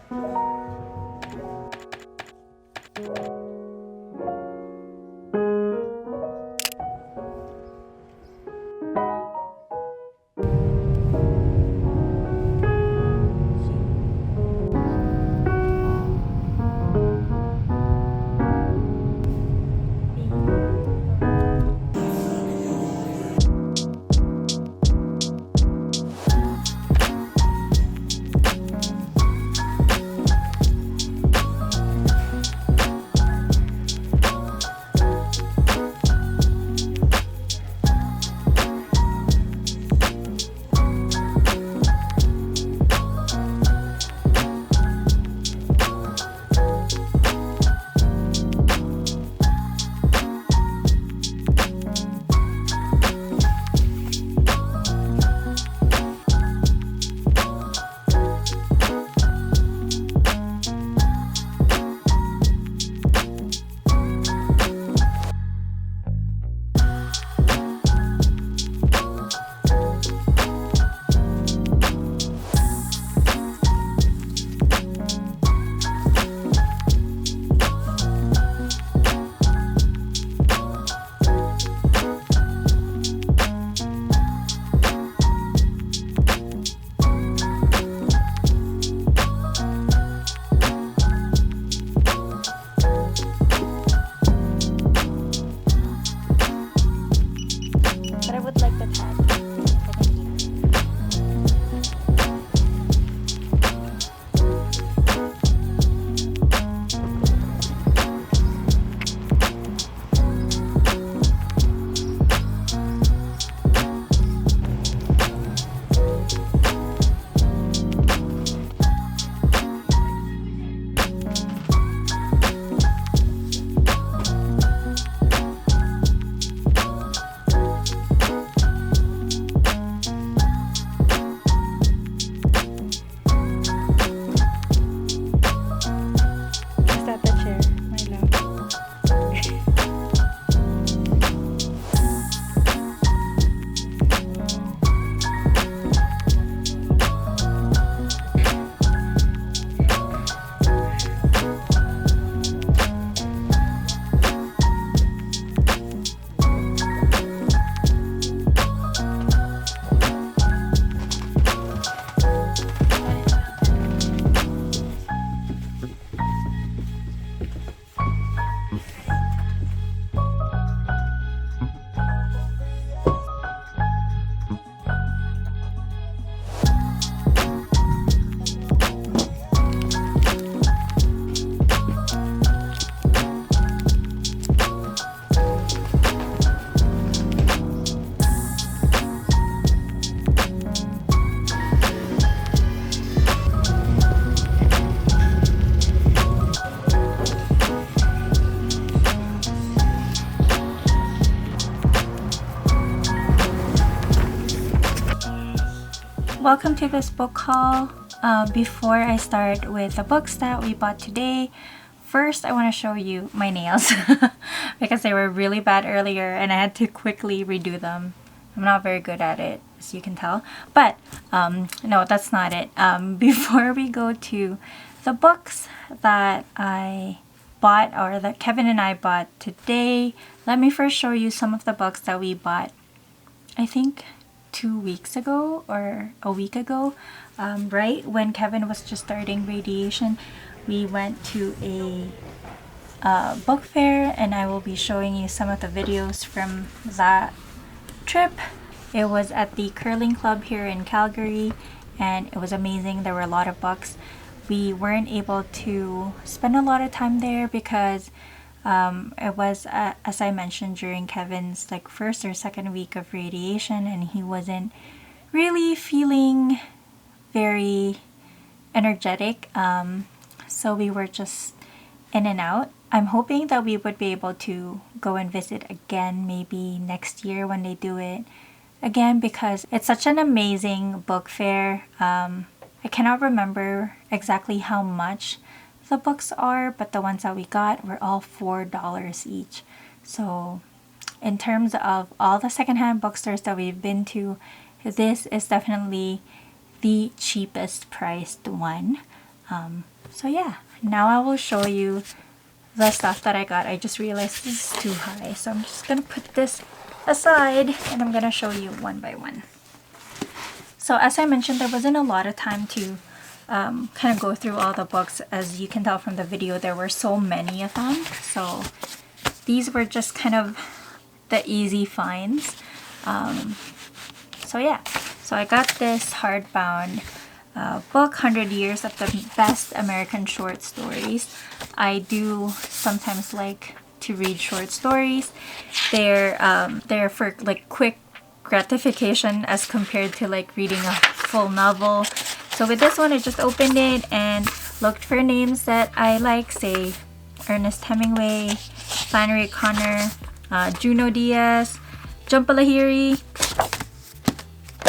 But I would like the tag. I think. Is that the chair, my love? Welcome to this book haul. Before I start with the books that we bought today, first I want to show you my nails because they were really bad earlier and I had to quickly redo them. I'm not very good at it, as you can tell. But no, that's not it. Before we go to the books that I bought, or that Kevin and I bought today, let me first show you some of the books that we bought, I think 2 weeks ago or a week ago, right when Kevin was just starting radiation. We went to a book fair, and I will be showing you some of the videos from that trip. It was at the curling club here in Calgary, and it was amazing. There were a lot of books. We weren't able to spend a lot of time there because it was, as I mentioned, during Kevin's like first or second week of radiation, and he wasn't really feeling very energetic. So we were just in and out. I'm hoping that we would be able to go and visit again maybe next year when they do it again, because it's such an amazing book fair. I cannot remember exactly how much the books are, but the ones that we got were all $4 each. So in terms of all the secondhand bookstores that we've been to, this is definitely the cheapest priced one. So yeah, now I will show you the stuff that I got. I just realized this is too high, so I'm just gonna put this aside and I'm gonna show you one by one. So as I mentioned, there wasn't a lot of time to kind of go through all the books. As you can tell from the video, there were so many of them, so these were just kind of the easy finds. So yeah, so I got this hardbound book, 100 Years of the Best American Short Stories. I do sometimes like to read short stories. They're for like quick gratification as compared to like reading a full novel. So with this one, I just opened it and looked for names that I like, say Ernest Hemingway, Flannery O'Connor, Junot Diaz, John Paul Lahiri.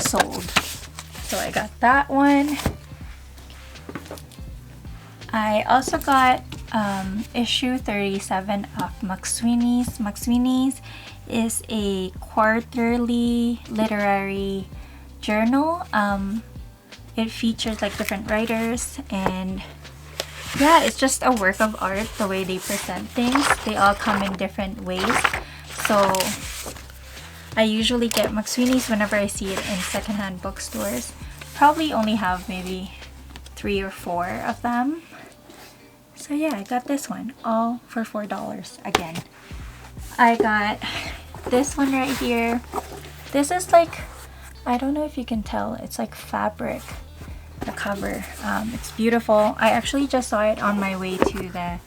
Sold. So I got that one. I also got issue 37 of McSweeney's. McSweeney's is a quarterly literary journal. It features like different writers, and yeah, it's just a work of art the way they present things. They all come in different ways. So I usually get McSweeney's whenever I see it in secondhand bookstores. Probably only have maybe 3 or 4 of them. So yeah, I got this one, all for $4 again. I got this one right here. This is like, I don't know if you can tell, it's like fabric, the cover. It's beautiful. I actually just saw it on my way to the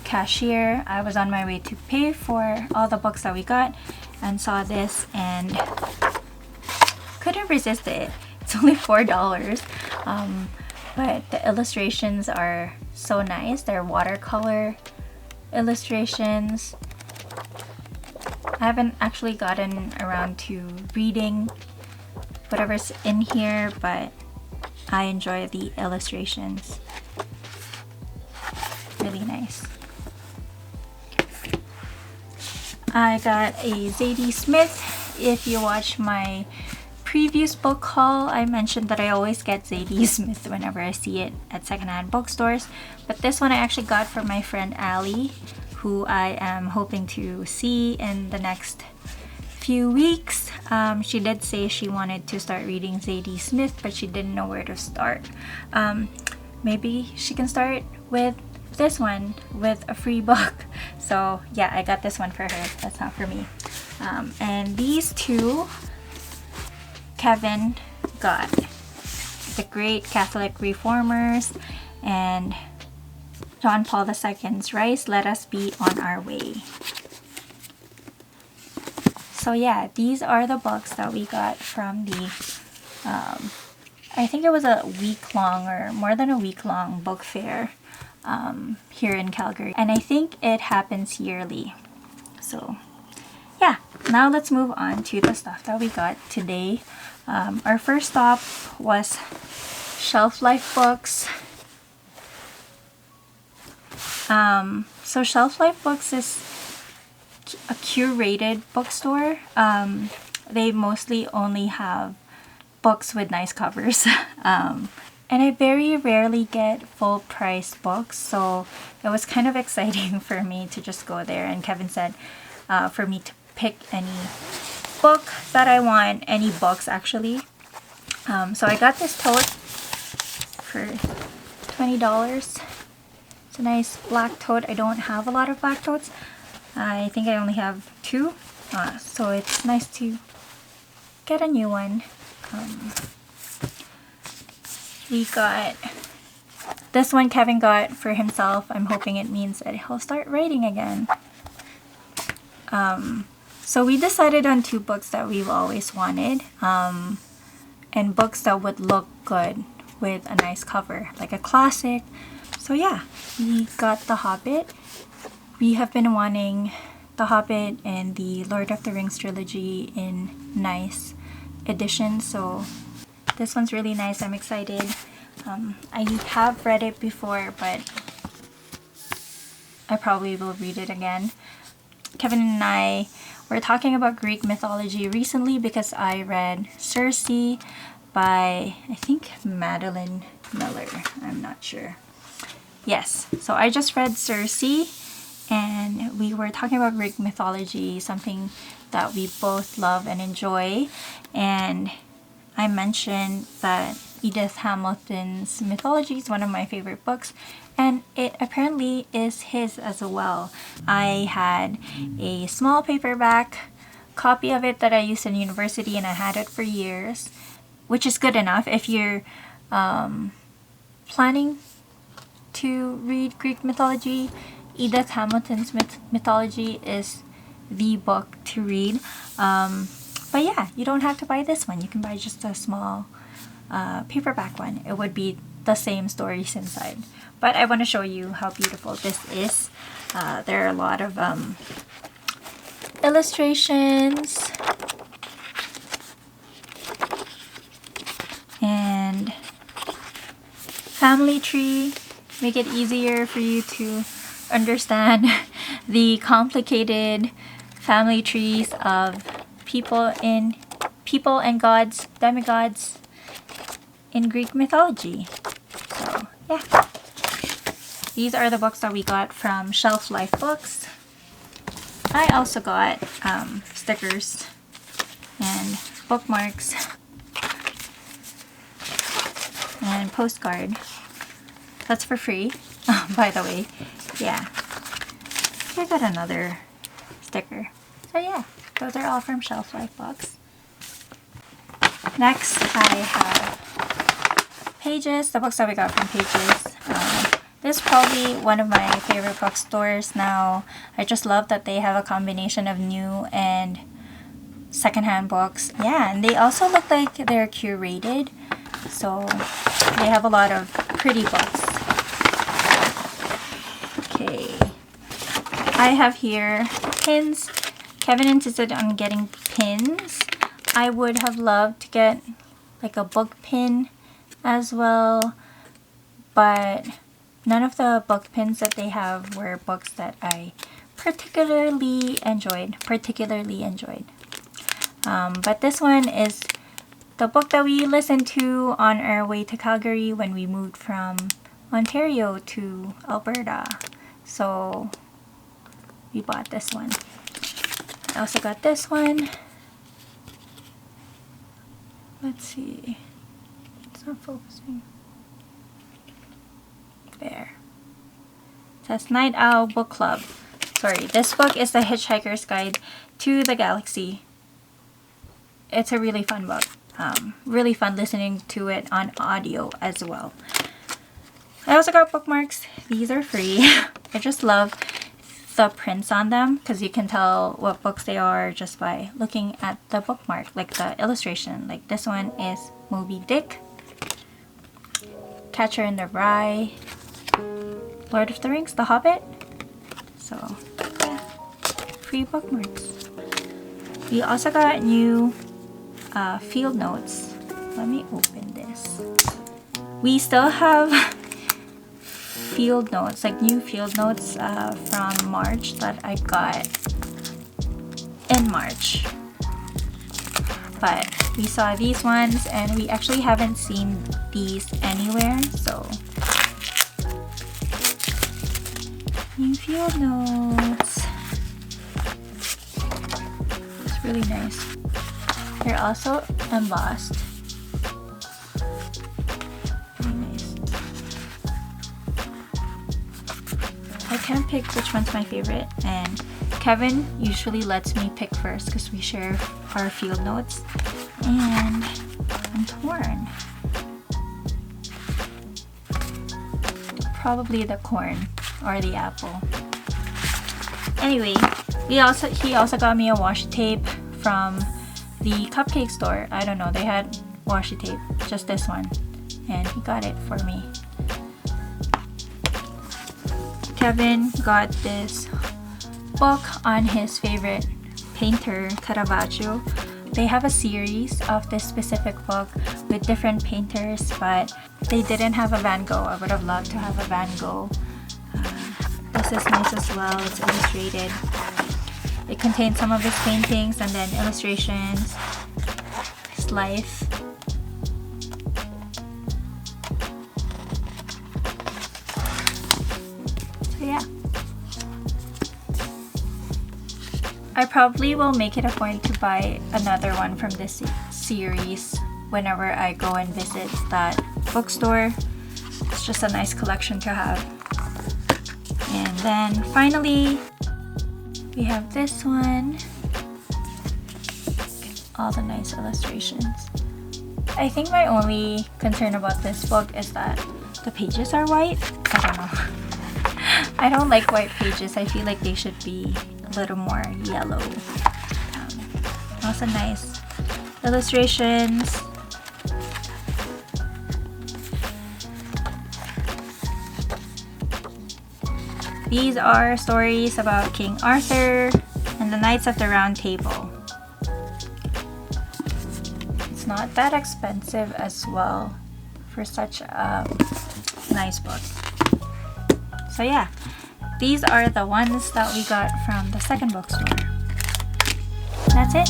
cashier. I was on my way to pay for all the books that we got and saw this and couldn't resist it. It's only $4, but the illustrations are so nice. They're watercolor illustrations. I haven't actually gotten around to reading whatever's in here, but I enjoy the illustrations. Really nice. I got a Zadie Smith. If you watch my previous book haul, I mentioned that I always get Zadie Smith whenever I see it at secondhand bookstores. But this one I actually got from my friend Allie, who I am hoping to see in the next few weeks. She did say she wanted to start reading Zadie Smith, but she didn't know where to start. Maybe she can start with this one with a free book. So yeah, I got this one for her. That's not for me. And these two Kevin got, The Great Catholic Reformers and John Paul II's Rise, Let Us Be on Our Way. So yeah, these are the books that we got from the I think it was a week-long or more than a week-long book fair here in Calgary, and I think it happens yearly. So yeah, now let's move on to the stuff that we got today. Our first stop was Shelf Life Books. So Shelf Life Books is a curated bookstore. They mostly only have books with nice covers. And I very rarely get full price books, so it was kind of exciting for me to just go there. And Kevin said for me to pick any book that I want, any books actually. So I got this tote for $20. It's a nice black tote. I don't have a lot of black totes. I think I only have 2, so it's nice to get a new one. We got this one Kevin got for himself. I'm hoping it means that he'll start writing again. So we decided on 2 books that we've always wanted, and books that would look good with a nice cover, like a classic. So yeah, we got The Hobbit. We have been wanting The Hobbit and the Lord of the Rings trilogy in nice editions, so this one's really nice. I'm excited. I have read it before, but I probably will read it again. Kevin and I were talking about Greek mythology recently because I read Circe by, I think, Madeline Miller. I'm not sure. Yes, so I just read Circe, and we were talking about Greek mythology, something that we both love and enjoy. And I mentioned that Edith Hamilton's mythology is one of my favorite books, and it apparently is his as well. I had a small paperback copy of it that I used in university, and I had it for years, which is good enough if you're planning to read Greek mythology. Edith Hamilton's mythology is the book to read. But yeah, you don't have to buy this one. You can buy just a small paperback one. It would be the same stories inside. But I want to show you how beautiful this is. There are a lot of illustrations and family tree. Make it easier for you to understand the complicated family trees of people and gods, demigods in Greek mythology. So yeah, these are the books that we got from Shelf Life Books. I also got stickers and bookmarks and postcard. That's for free, by the way. Yeah. I got another sticker. So yeah, those are all from Shelf Life Books. Next, I have Pages, the books that we got from Pages. This is probably one of my favorite bookstores now. I just love that they have a combination of new and secondhand books. Yeah, and they also look like they're curated. So they have a lot of pretty books. Okay. I have here pins. Kevin insisted on getting pins. I would have loved to get like a book pin as well, but none of the book pins that they have were books that I particularly enjoyed. But this one is the book that we listened to on our way to Calgary when we moved from Ontario to Alberta. So we bought this one. I also got this one. Let's see. It's not focusing. There. It says Night Owl Book Club. Sorry, this book is The Hitchhiker's Guide to the Galaxy. It's a really fun book. Really fun listening to it on audio as well. I also got bookmarks. These are free. I just love the prints on them because you can tell what books they are just by looking at the bookmark, like the illustration. Like this one is Moby Dick, Catcher in the Rye, Lord of the Rings, The Hobbit. So yeah, free bookmarks. We also got new field notes. Let me open this. We still have field notes, like new field notes from March that I got in March. But we saw these ones and we actually haven't seen these anywhere, so new field notes. It's really nice. They're also embossed. Very nice. I can't pick which one's my favorite, and Kevin usually lets me pick first because we share our field notes, and I'm torn. Probably the corn or the apple. Anyway, he also got me a washi tape from the Cupcake Store. I don't know, they had washi tape, just this one, and he got it for me. Kevin got this book on his favorite painter, Caravaggio. They have a series of this specific book with different painters, but they didn't have a Van Gogh. I would have loved to have a Van Gogh. This is nice as well. It's illustrated. It contains some of his paintings and then illustrations, his life. I probably will make it a point to buy another one from this series whenever I go and visit that bookstore. It's just a nice collection to have. And then finally, we have this one. All the nice illustrations. I think my only concern about this book is that the pages are white. I don't know. I don't like white pages. I feel like they should be a little more yellow. Also nice illustrations. These are stories about King Arthur and the Knights of the Round Table. It's not that expensive as well for such a nice book. So yeah, these are the ones that we got from the second bookstore. That's it.